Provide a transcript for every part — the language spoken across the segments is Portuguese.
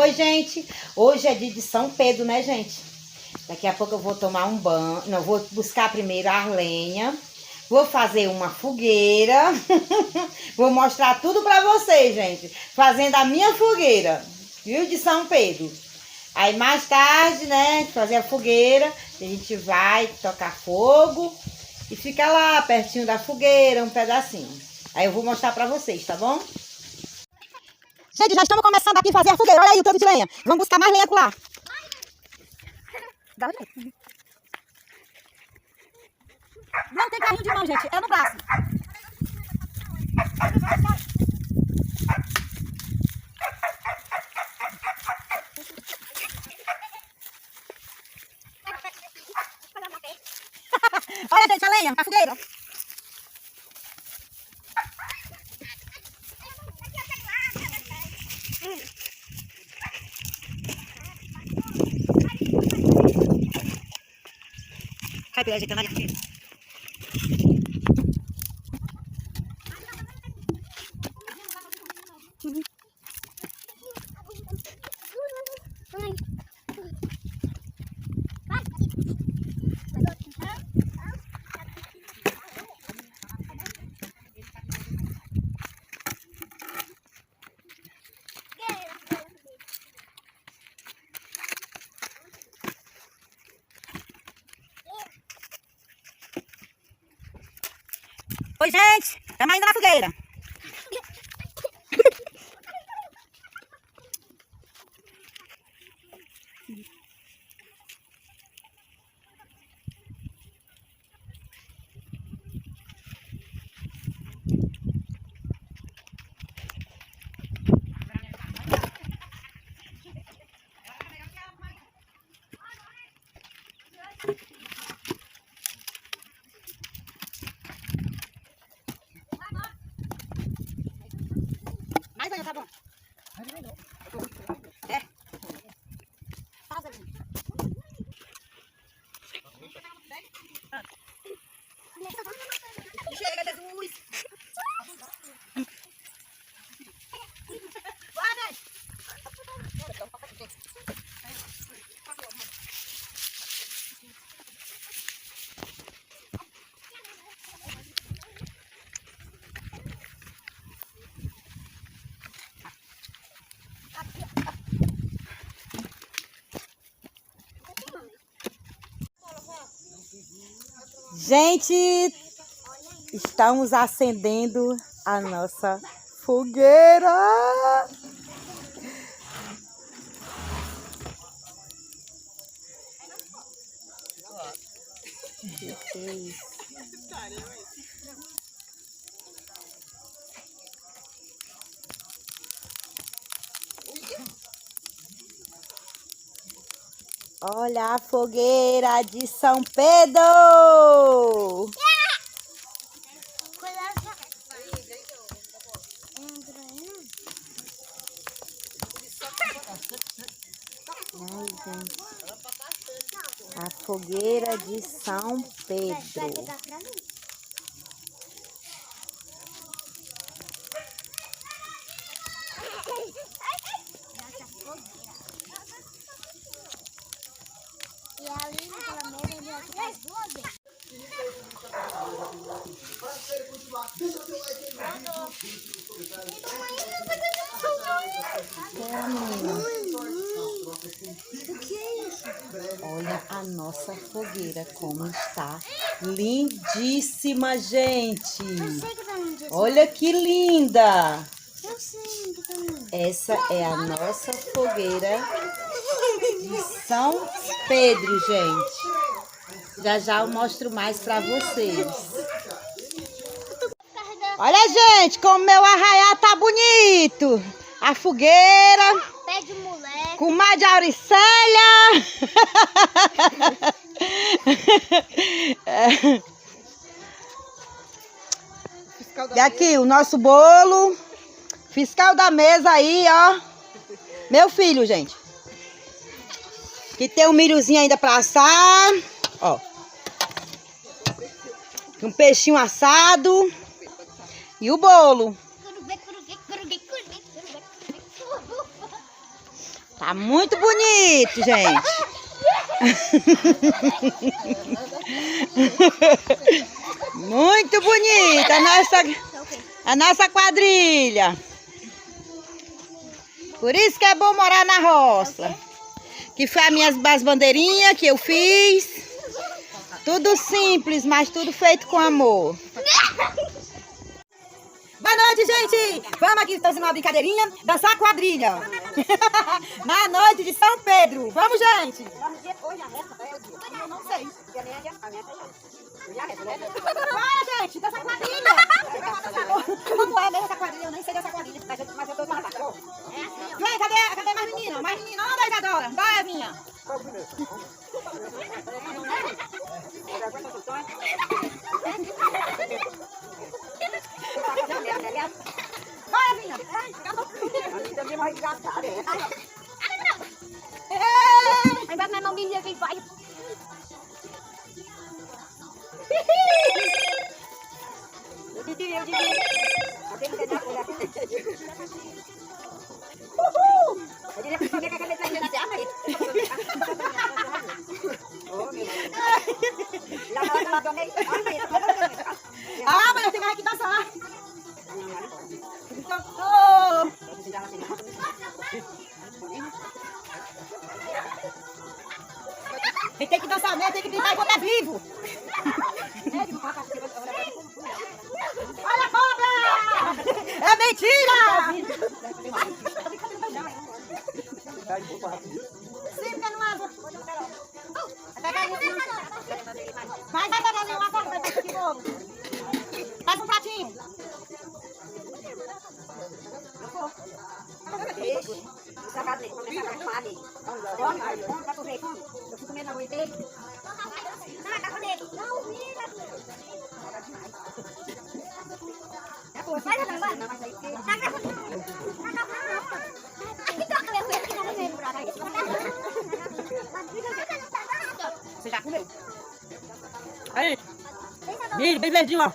Oi, gente. Hoje é dia de São Pedro, né, gente? Daqui a pouco eu vou tomar um banho. Não, vou buscar primeiro a lenha. Vou fazer uma fogueira. Vou mostrar tudo pra vocês, gente. Fazendo a minha fogueira, viu? De São Pedro. Aí mais tarde, né, fazer a fogueira, a gente vai tocar fogo e fica lá pertinho da fogueira, um pedacinho. Aí eu vou mostrar pra vocês, tá bom? Gente, já estamos começando aqui a fazer a fogueira. Olha aí o tanto de lenha. Vamos buscar mais lenha por lá. Não tem carrinho de mão, gente. É no braço. Olha, gente, a lenha, a fogueira. Vai pegar, gente, aqui. Oi, gente, estamos indo na fogueira. Mais lenha, tá bom? É. Pausa, gente. Chega, Jesus! Guarda! Gente, estamos acendendo a nossa fogueira. Que é isso? Olha a fogueira de São Pedro! Ai, gente. A fogueira de São Pedro. E ali naquela mesa ele vai ficar as duas vezes. O que é isso? Olha a nossa fogueira como está lindíssima, gente. Eu sei que tá lindo. Olha que linda. Eu sei que tá lindo. Essa é a nossa fogueira de São Pedro, gente. Já já eu mostro mais pra vocês. Olha, gente, como meu arraial tá bonito. A fogueira. Pé de moleque. Com mais de Auricélia. E aqui o nosso bolo. Fiscal da mesa aí, ó. Meu filho, gente. Aqui tem um milhozinho ainda pra assar. Ó. Um peixinho assado. E o bolo. Tá muito bonito, gente. Muito bonita a nossa quadrilha. Por isso que é bom morar na roça. Que foi as bandeirinhas que eu fiz. Tudo simples, mas tudo feito com amor. Boa noite, gente! Vamos aqui fazer uma brincadeirinha, dançar quadrilha. Na noite de São Pedro. Vamos, gente! Hoje a resta é o dia. Eu não sei. Vai, gente, dança quadrilha. Como é mesmo essa quadrilha? Eu nem sei dessa quadrilha, mas eu tô dançando. Vem, cadê mais menina? Mais menina, anda, Isadora. Vai, Evinha. Vai, Evinha. Aí vai minha mão me aqui, vai. Ah, mas eu tenho que dançar. Oh. Tem que dançar mesmo, tem que brincar enquanto é vivo. Olha a cobra! É mentira! Sim, porque não é. Vai fazer uma cobra de novo. Faz um pratinho. Você já comeu? Aí, bem verdinho, ó.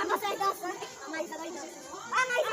Você dança. Mas a doida. Ah, mas